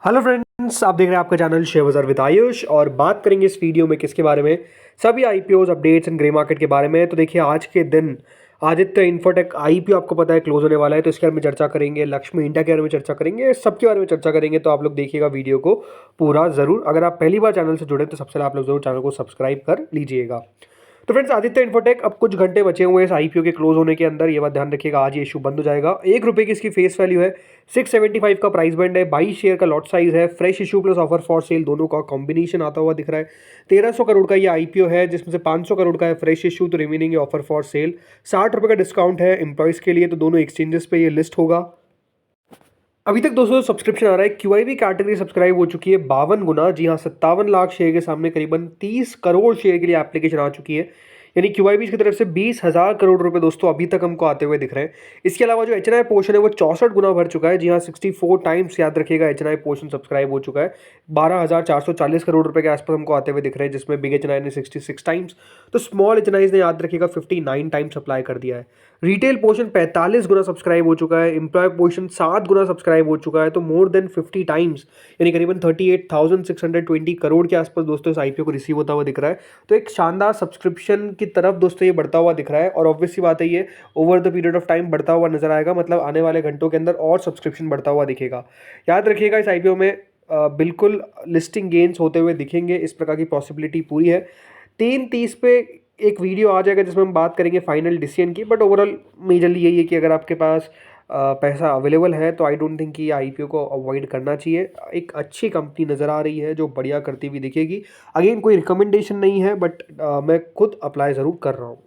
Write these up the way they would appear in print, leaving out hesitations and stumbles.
Hello friends, आप देख रहे हैं आपका चैनल शेयर बाजार विद आयुष और बात करेंगे इस वीडियो में किसके बारे में। सभी IPOs updates and grey market के बारे में। तो देखिए, आज के दिन आदित्य इन्फोटेक आईपीओ आपको पता है क्लोज होने वाला है, तो इसके बारे में चर्चा करेंगे। लक्ष्मी इंडिया के बारे में चर्चा करेंगे, सबके बारे में चर्चा करेंगे। तो आप लोग देखिएगा वीडियो को पूरा जरूर। अगर आप पहली बार चैनल से जुड़े तो सबसे पहले आप लोग जरूर चैनल को सब्सक्राइब कर लीजिएगा। तो फ्रेंड्स, आदित्य इन्फोटेक अब कुछ घंटे बचे हुए हैं इस आईपीओ के क्लोज होने के अंदर। ये बात ध्यान रखिएगा, आज ये इशू बंद हो जाएगा। ₹1 की इसकी फेस वैल्यू है, 675 का प्राइस बैंड है, 22 शेयर का लॉट साइज है। Fresh issue plus offer for sale दोनों का कॉम्बिनेशन आता हुआ दिख रहा है। 1300 करोड़ का ये आईपीओ है, जिसमें से 500 करोड़ का है फ्रेश इशू, तो रिमेनिंग ऑफर फॉर सेल। ₹60 का डिस्काउंट है एम्प्लॉयज के लिए, तो दोनों एक्सचेंजेस पे ये लिस्ट होगा। अभी तक दोस्तों सब्सक्रिप्शन आ रहा है, क्यूआईबी कैटेगरी सब्सक्राइब हो चुकी है 52 गुना। जी हाँ, 57 लाख शेयर के सामने करीबन 30 करोड़ शेयर के लिए एप्लीकेशन आ चुकी है। यानी क्यूआईबी की तरफ से 20,000 करोड़ रुपए दोस्तों अभी तक हमको आते हुए दिख रहे हैं। इसके अलावा जो एचएनआई पोर्शन है वो 64 गुना भर चुका है। जी हाँ, 64 टाइम्स याद रखिएगा एचएनआई पोर्शन सब्सक्राइब हो चुका है। 12,440 करोड़ रुपए के आसपास हमको आते हुए दिख रहे हैं, जिसमें बिग एचएनआई ने 66 टाइम्स, तो स्मॉल एचएनआई ने याद रखिएगा 59 टाइम्स अप्लाई कर दिया है। रिटेल पोर्शन 45 गुना सब्सक्राइब हो चुका है। एम्प्लॉय पोर्शन 7 गुना सब्सक्राइब हो चुका है, तो मोर देन 50 टाइम्स यानी करीबन 38,620 करोड़ के आसपास दोस्तों इस आईपीओ को रिसीव होता हुआ दिख रहा है। तो एक शानदार सब्सक्रिप्शन की तरफ दोस्तों ये बढ़ता हुआ दिख रहा है, और ऑब्वियस सी बात है ये over the period of time बढ़ता हुआ नजर आएगा। मतलब आने वाले घंटों के अंदर और सब्सक्रिप्शन बढ़ता हुआ दिखेगा। याद रखिएगा, इस आईपीओ में बिल्कुल लिस्टिंग गेन्स होते हुए दिखेंगे, इस प्रकार की पॉसिबिलिटी पूरी है। 3:30 पे एक वीडियो आ जाएगा जिसमें हम बात करेंगे फाइनल डिसीजन की। बट ओवरऑल मेजरली यही है कि अगर आपके पास पैसा अवेलेबल है तो आई डोंट थिंक कि आईपीओ को अवॉइड करना चाहिए। एक अच्छी कंपनी नज़र आ रही है जो बढ़िया करती हुई दिखेगी। अगेन कोई रिकमेंडेशन नहीं है, बट मैं खुद अप्लाई ज़रूर कर रहा हूँ।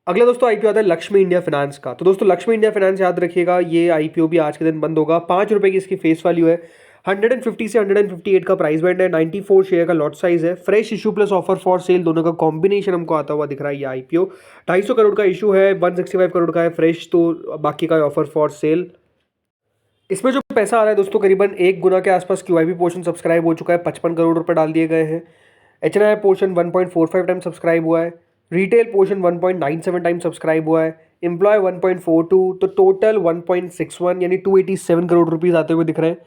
अगला दोस्तों आईपीओ आता है लक्ष्मी इंडिया फाइनेंस का। तो दोस्तों लक्ष्मी इंडिया फाइनेंस याद रखिएगा, ये आईपीओ भी आज के दिन बंद होगा। ₹5 की इसकी फेस वैल्यू है, 150 से 158 का प्राइस बैंड है, 94 शेयर का लॉट साइज है। Fresh issue plus offer for sale दोनों का कॉम्बिनेशन हमको आता हुआ दिख रहा है। ये आईपीओ 250 करोड़ का इशू है, 165 करोड़ का है फ्रेश, तो बाकी का ऑफर फॉर सेल। इसमें जो पैसा आ रहा है दोस्तों करीबन 1 गुना के आसपास क्यूआईबी पोर्शन सब्सक्राइब हो चुका है, 55 करोड़ रुपए डाल दिए गए हैं। एचएनआई पोर्शन 1.45 टाइम सब्सक्राइब हुआ है। रिटेल पोर्शन 1.97 टाइम सब्सक्राइब हुआ है। एम्प्लॉय 1.42, तो टोटल 1.61 यानी 287 करोड़ रुपीस आते हुए दिख रहे हैं।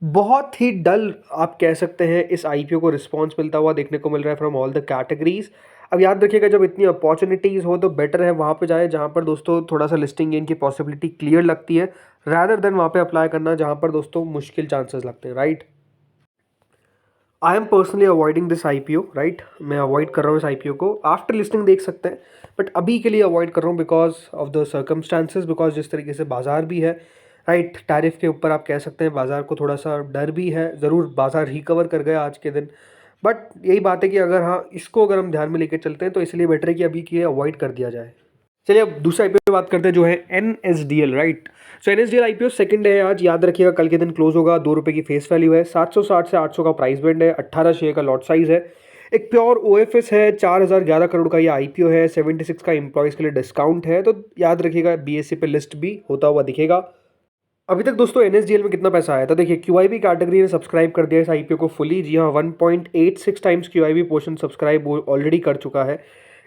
बहुत ही डल आप कह सकते हैं इस आईपीओ को रिस्पॉन्स मिलता हुआ देखने को मिल रहा है फ्रॉम ऑल द कैटेगरीज। अब याद रखिएगा, जब इतनी अपॉर्चुनिटीज़ हो तो बेटर है वहाँ पे जाए जहाँ पर दोस्तों थोड़ा सा लिस्टिंग गेन की पॉसिबिलिटी क्लियर लगती है, रादर देन वहाँ पे अप्लाई करना जहाँ पर दोस्तों मुश्किल चांसेस लगते हैं, right. I am personally avoiding this IPO, right. मैं अवॉइड कर रहा हूँ इस आईपीओ को। आफ्टर लिस्टिंग देख सकते हैं, बट अभी के लिए अवॉइड कर रहा हूँ because of the circumstances, because जिस तरीके से बाजार भी है, राइट। टैरिफ के ऊपर आप कह सकते हैं बाजार को थोड़ा सा डर भी है। ज़रूर बाजार रिकवर कर गया आज के दिन, बट यही बात है कि अगर हाँ इसको अगर हम ध्यान में लेकर चलते हैं तो इसलिए बेटर है कि अभी के अवॉइड कर दिया जाए। चलिए अब दूसरा आईपीओ की बात करते हैं जो है एनएसडीएल, राइट। सो एनएसडीएल आईपीओ सेकंड है आज, याद रखिएगा कल के दिन क्लोज होगा। ₹2 की फेस वैल्यू है, 760 से 800 का प्राइस बैंड है, 18 शेयर का लॉट साइज है। एक प्योर ओएफएस है, 4011 करोड़ का ये आईपीओ है, 76 का एम्प्लॉयज़ के लिए डिस्काउंट है। तो याद रखिएगा बीएसई पे लिस्ट भी होता हुआ दिखेगा। अभी तक दोस्तों एनएसडीएल में कितना पैसा आया था देखिए, क्यूआईबी कैटेगरी ने सब्सक्राइब कर दिया इस आईपीओ को फुली। जी हाँ, 1.86 times QIB portion subscribe already कर चुका है।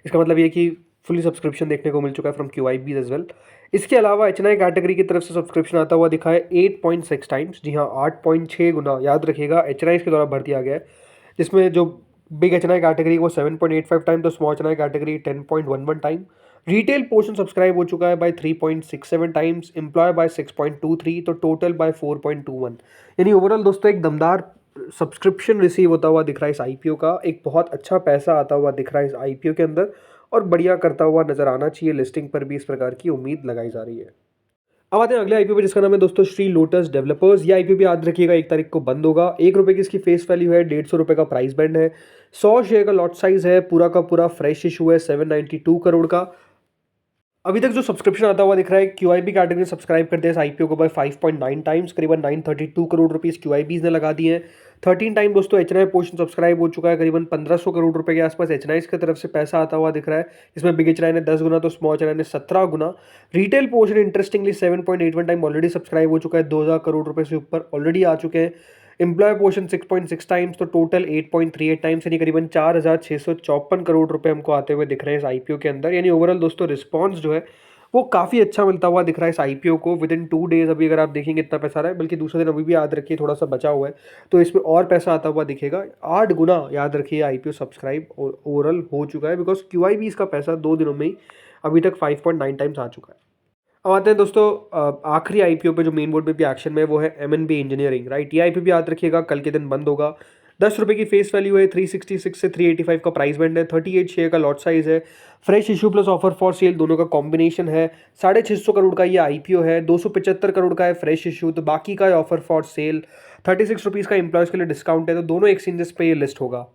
इसका मतलब ये कि फुली सब्सक्रिप्शन देखने को मिल चुका है फ्रॉम क्यूआईबी एज वेल। इसके अलावा एचएनआई कैटेगरी की तरफ से सब्सक्रिप्शन आता हुआ दिखा है 8.6 टाइम्स। जी हाँ, 8.6 गुना याद रखिएगा एचएनआई के द्वारा भर दिया गया है, जिसमें जो बिग एचएनआई कैटेगरी वो 7.85 टाइम, तो small HNI category 10.11 time. Retail portion subscribe हो चुका है बाय 3.67 टाइम्स, एम्प्लॉय बाय 6.23, तो टोटल बाय 4.21। यानी ओवरऑल दोस्तों एक दमदार सब्सक्रिप्शन रिसीव होता हुआ दिख रहा है इस आईपीओ का। एक बहुत अच्छा पैसा आता हुआ दिख रहा है इस आईपीओ के अंदर, और बढ़िया करता हुआ नजर आना चाहिए। लिस्टिंग पर भी इस प्रकार की उम्मीद लगाई जा रही है। अब आते हैं अगले आईपीओ पे, जिसका नाम है दोस्तों श्री लोटस डेवलपर्स। ये आईपीओ भी याद रखिएगा 1 तारीख को बंद होगा। ₹1 की इसकी फेस वैल्यू है, ₹150 का प्राइस बैंड है, 100 शेयर का लॉट साइज है, पूरा का पूरा फ्रेश इशू है 792 करोड़ का। अभी तक जो सब्सक्रिप्शन आता हुआ दिख रहा है, क्यूआईबी कैटेगरी ने सब्सक्राइब कर दिया इस आईपीओ को बाय 5.9 टाइम्स, करीबन 932 करोड़ रुपीस क्यूआईबीज ने लगा दिए हैं। 13 टाइम दोस्तों एचएनआई पोर्शन सब्सक्राइब हो चुका है, करीबन 1500 करोड़ रुपए के आसपास एचएनआई की तरफ से पैसा आता हुआ दिख रहा है। इसमें बिग एचएनआई ने 10 गुना, तो स्मॉल एचएनआई ने 17 गुना। Retail portion interestingly 7.81 time already subscribe हो चुका है, 2000 करोड़ रुपए से ऊपर ऑलरेडी आ चुके हैं। एम्प्लॉय पोर्शन 6.6 टाइम्स, तो टोटल 8.38 टाइम्स, यानी करीबन 4654 करोड़ रुपए हमको आते हुए दिख रहे हैं इस आईपीओ के अंदर। यानी ओवरऑल दोस्तों रिस्पॉन्स जो है वो काफ़ी अच्छा मिलता हुआ दिख रहा है इस आईपीओ को। विद इन 2 डेज़ अभी अगर आप देखेंगे इतना पैसा आ रहा है, बल्कि दूसरे दिन अभी भी याद रखिए थोड़ा सा बचा हुआ है, तो इसमें और पैसा आता हुआ दिखेगा। 8 गुना याद रखिए आईपीओ सब्सक्राइब और ओवरऑल हो चुका है, बिकॉज क्यूआईबी इसका पैसा 2 दिनों में ही अभी तक 5.9 टाइम्स आ चुका है। अब आते हैं दोस्तों आखिरी आईपीओ पे जो मेन बोर्ड पे भी एक्शन में, वो है एमएनबी इंजीनियरिंग, राइट। ये आईपीओ भी याद रखिएगा कल के दिन बंद होगा। 10 रुपये की फेस वैल्यू है, 366 से 385 का प्राइस बैंड है, 38 शेयर का लॉट साइज है, fresh issue plus offer for sale दोनों का कॉम्बिनेशन है। 650 करोड़ का ये आईपीओ है, 275 करोड़ का है फ्रेश इशू, तो बाकी का है ऑफर फॉर सेल। 36 रुपीज़ का एम्प्लॉयज़ के लिए डिस्काउंट है, तो दोनों एक्सचेंजेस पे ये लिस्ट होगा।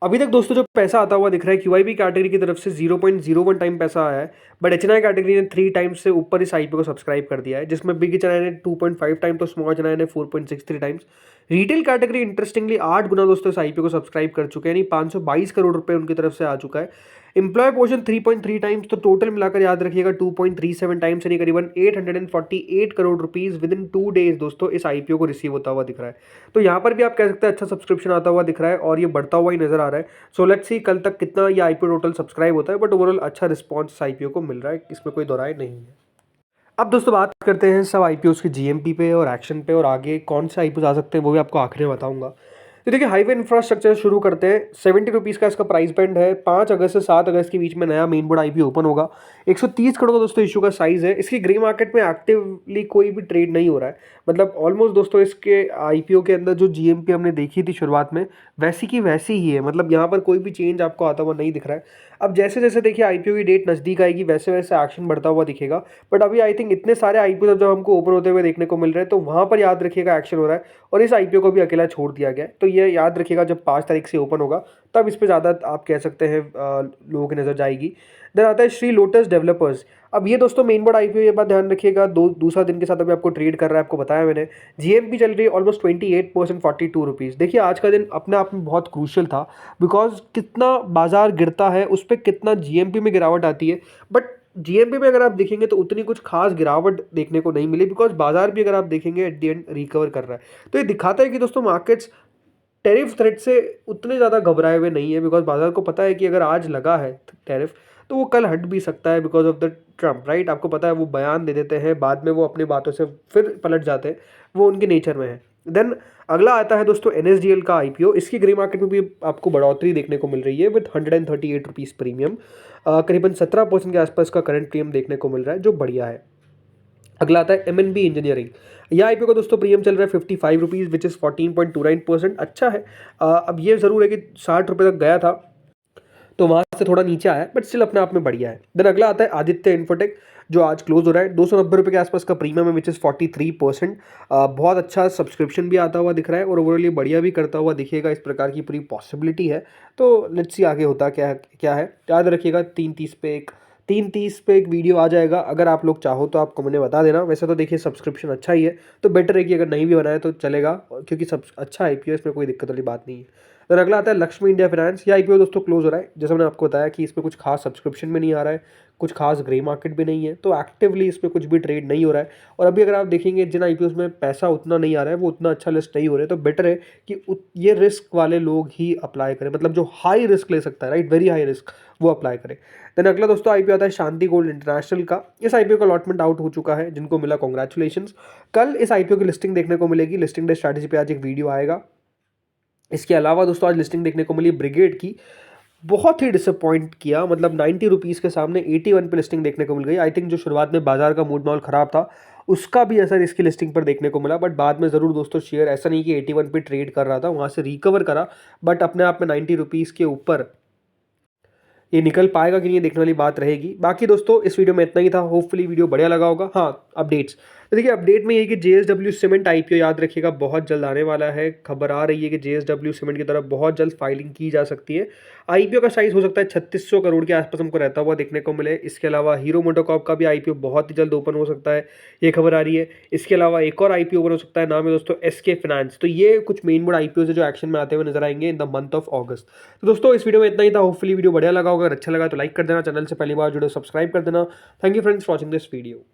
अभी तक दोस्तों जो पैसा आता हुआ दिख रहा है क्यूआईबी कैटेगरी की तरफ से 0.01 टाइम पैसा आया है, बट एचएनआई कैटेगरी ने 3 टाइम्स से ऊपर इस आईपीओ को सब्सक्राइब कर दिया है, जिसमें बिग एचएनआई ने 2.5 टाइम, तो स्मॉल एचएनआई ने 4.63 टाइम्स। रिटेल कैटेगरी इंटरेस्टिंगली 8 गुना दोस्तों इस आईपीओ को सब्सक्राइब कर चुके हैं, यानी 522 करोड़ रुपए उनकी तरफ से आ चुका है। एम्प्लॉय पोर्शन 3.3 टाइम्स, तो टोटल मिलाकर याद रखिएगा 2.37 टाइम्स, यानी करीबन 848 crore rupees with in 2 days दोस्तों इस आईपीओ को रिसीव होता हुआ दिख रहा है। तो यहाँ पर भी आप कह सकते हैं अच्छा सब्सक्रिप्शन आता हुआ दिख रहा है और ये बढ़ता हुआ ही नजर आ रहा है। सो लेट्स सी कल तक कितना ये आईपीओ टोटल सब्सक्राइब होता है, बट ओवरऑल अच्छा रिस्पॉन्स इस आईपीओ को मिल रहा है, इसमें कोई दोराय नहीं है। अब दोस्तों बात करते हैं सब आईपीओ की जीएमपी पे और एक्शन पे, और आगे कौन से आईपीओ आ सकते हैं वो भी आपको आखिर में बताऊंगा। तो देखिए हाईवे इंफ्रास्ट्रक्चर शुरू करते हैं। 70 रुपीज़ का इसका प्राइस बैंड है। 5 अगस्त से 7 अगस्त के बीच में नया मेन बोर्ड आईपीओ ओपन होगा। 130 करोड़ का दोस्तों इशू का साइज है। इसकी ग्रे मार्केट में एक्टिवली कोई भी ट्रेड नहीं हो रहा है, मतलब ऑलमोस्ट दोस्तों इसके आईपीओ के अंदर जो जीएमपी हमने देखी थी शुरुआत में वैसी की वैसी ही है, मतलब यहाँ पर कोई भी चेंज आपको आता हुआ नहीं दिख रहा है। अब जैसे जैसे देखिए आईपीओ की डेट नज़दीक आएगी वैसे वैसे एक्शन बढ़ता हुआ दिखेगा, बट अभी आई थिंक इतने सारे आईपीओ जब हमको ओपन होते हुए देखने को मिल रहे हैं तो वहाँ पर याद रखिएगा एक्शन हो रहा है, और इस आईपीओ को भी अकेला छोड़ दिया गया है। तो ये याद रखिएगा जब 5 तारीख से ओपन होगा तब इस पर ज़्यादा आप कह सकते हैं लोगों की नज़र जाएगी। देन आता है श्री लोटस डेवलपर्स। अब ये दोस्तों मेन बोर्ड आईपीओ, ये बात ध्यान रखिएगा, दूसरा दिन के साथ अभी आपको ट्रेड कर रहा है, आपको बताया मैंने। जीएमपी चल रही है ऑलमोस्ट 28%, 42 रुपीज़। देखिए आज का दिन अपने आप में बहुत क्रूशियल था, बिकॉज कितना बाजार गिरता है उस पर कितना जीएमपी में गिरावट आती है, बट जीएमपी में अगर आप देखेंगे तो उतनी कुछ खास गिरावट देखने को नहीं मिली, बिकॉज बाजार भी अगर आप देखेंगे एट द एंड रिकवर कर रहा है। तो ये दिखाता है कि दोस्तों मार्केट्स टैरिफ थ्रेट से उतने ज़्यादा घबराए हुए नहीं है, बिकॉज बाजार को पता है कि अगर आज लगा है टैरिफ तो वो कल हट भी सकता है because of the Trump, right. आपको पता है वो बयान दे देते हैं, बाद में वो अपनी बातों से फिर पलट जाते हैं, वो उनके नेचर में है। देन अगला आता है दोस्तों एनएसडीएल का आईपीओ। इसकी ग्रे मार्केट में भी आपको बढ़ोतरी देखने को मिल रही है विद 138 रुपीज़ प्रीमियम। करीबन 17% के आसपास का करंट प्रीमियम देखने को मिल रहा है, जो बढ़िया है। अगला आता है एमएनबी इंजीनियरिंग। यह आईपीओ का दोस्तों प्रीमियम चल रहा है 55 रुपीज़ विच इज़ 14.29%, अच्छा है। अब ये ज़रूर है कि 60 रुपये तक गया था तो वहाँ से थोड़ा नीचे आया, बट स्टिल अपने आप में बढ़िया है। देन अगला आता है आदित्य इन्फोटेक, जो आज क्लोज हो रहा है 290 रुपये के आसपास का प्रीमियम है विच इज़ 43%। बहुत अच्छा सब्सक्रिप्शन भी आता हुआ दिख रहा है और ओवरऑल ये बढ़िया भी करता हुआ दिखेगा, इस प्रकार की पूरी पॉसिबिलिटी है। तो लेट्स सी आगे होता क्या है। याद रखिएगा 3:30 पे एक वीडियो आ जाएगा, अगर आप लोग चाहो तो आप कमेंट में बता देना। वैसे तो देखिए सब्सक्रिप्शन अच्छा ही है, तो बेटर है कि अगर नहीं भी बनाए तो चलेगा, क्योंकि सब अच्छा आईपीओ, इसमें कोई दिक्कत वाली बात नहीं है। तो अगला आता है लक्ष्मी इंडिया फाइनेंस। ये आईपीओ दोस्तों क्लोज हो रहा है, जैसा मैंने आपको बताया कि इसमें कुछ खास सब्सक्रिप्शन में नहीं आ रहा है, कुछ खास ग्रे मार्केट भी नहीं है, तो एक्टिवली इसमें कुछ भी ट्रेड नहीं हो रहा है। और अभी अगर आप देखेंगे जिन आईपीओस में पैसा उतना नहीं आ रहा है वो उतना अच्छा लिस्ट नहीं हो रहा है, तो बेटर है कि ये रिस्क वाले लोग ही अप्लाई करें, मतलब जो हाई रिस्क ले सकता है, राइट, वेरी हाई रिस्क, वो अप्लाई करें। देन अगला दोस्तों आईपीओ आता है शांति गोल्ड इंटरनेशनल का। इस आईपीओ का अलॉटमेंट आउट हो चुका है, जिनको मिला कॉन्ग्रेचुलेशंस। कल इस आईपीओ की लिस्टिंग देखने को मिलेगी, लिस्टिंग डे स्ट्रैटेजी पे आज एक वीडियो आएगा। इसके अलावा दोस्तों आज लिस्टिंग देखने को मिली ब्रिगेड की, बहुत ही डिसअपॉइंट किया, मतलब 90 रुपीज़ के सामने 81 पे लिस्टिंग देखने को मिल गई। आई थिंक जो शुरुआत में बाजार का मूड माहौल ख़राब था उसका भी असर इसकी लिस्टिंग पर देखने को मिला, बट बाद में ज़रूर दोस्तों शेयर ऐसा नहीं कि 81 पे ट्रेड कर रहा था, वहाँ से रिकवर करा, बट अपने आप में 90 रुपीज़ के ऊपर ये निकल पाएगा कि नहीं, ये देखने वाली बात रहेगी। बाकी दोस्तों इस वीडियो में इतना ही था, होपफुली वीडियो बढ़िया लगा होगा। हाँ, अपडेट्स तो देखिए, अपडेट में ये कि जेएसडब्ल्यू सीमेंट आईपीओ याद रखिएगा बहुत जल्द आने वाला है। खबर आ रही है कि जेएसडब्ल्यू सीमेंट की तरफ बहुत जल्द फाइलिंग की जा सकती है। आईपीओ का साइज हो सकता है 3600 करोड़ के आसपास हमको रहता हुआ देखने को मिले। इसके अलावा हीरो मोटोकॉर्प का भी आईपीओ बहुत ही जल्द ओपन हो सकता है, ये खबर आ रही है। इसके अलावा एक और आईपीओ ओपन हो सकता है, नाम है दोस्तों एसके फाइनेंस। तो ये कुछ मेन बोर्ड आईपीओ है जो एक्शन में आते हुए नजर आएंगे इन द मंथ ऑफ अगस्त। तो दोस्तों इस वीडियो में इतना ही था, होपफुली वीडियो बढ़िया लगा होगा। अगर अच्छा लगा तो लाइक कर देना, चैनल से पहली बार जुड़े सब्सक्राइब कर देना। Thank you friends for watching this video.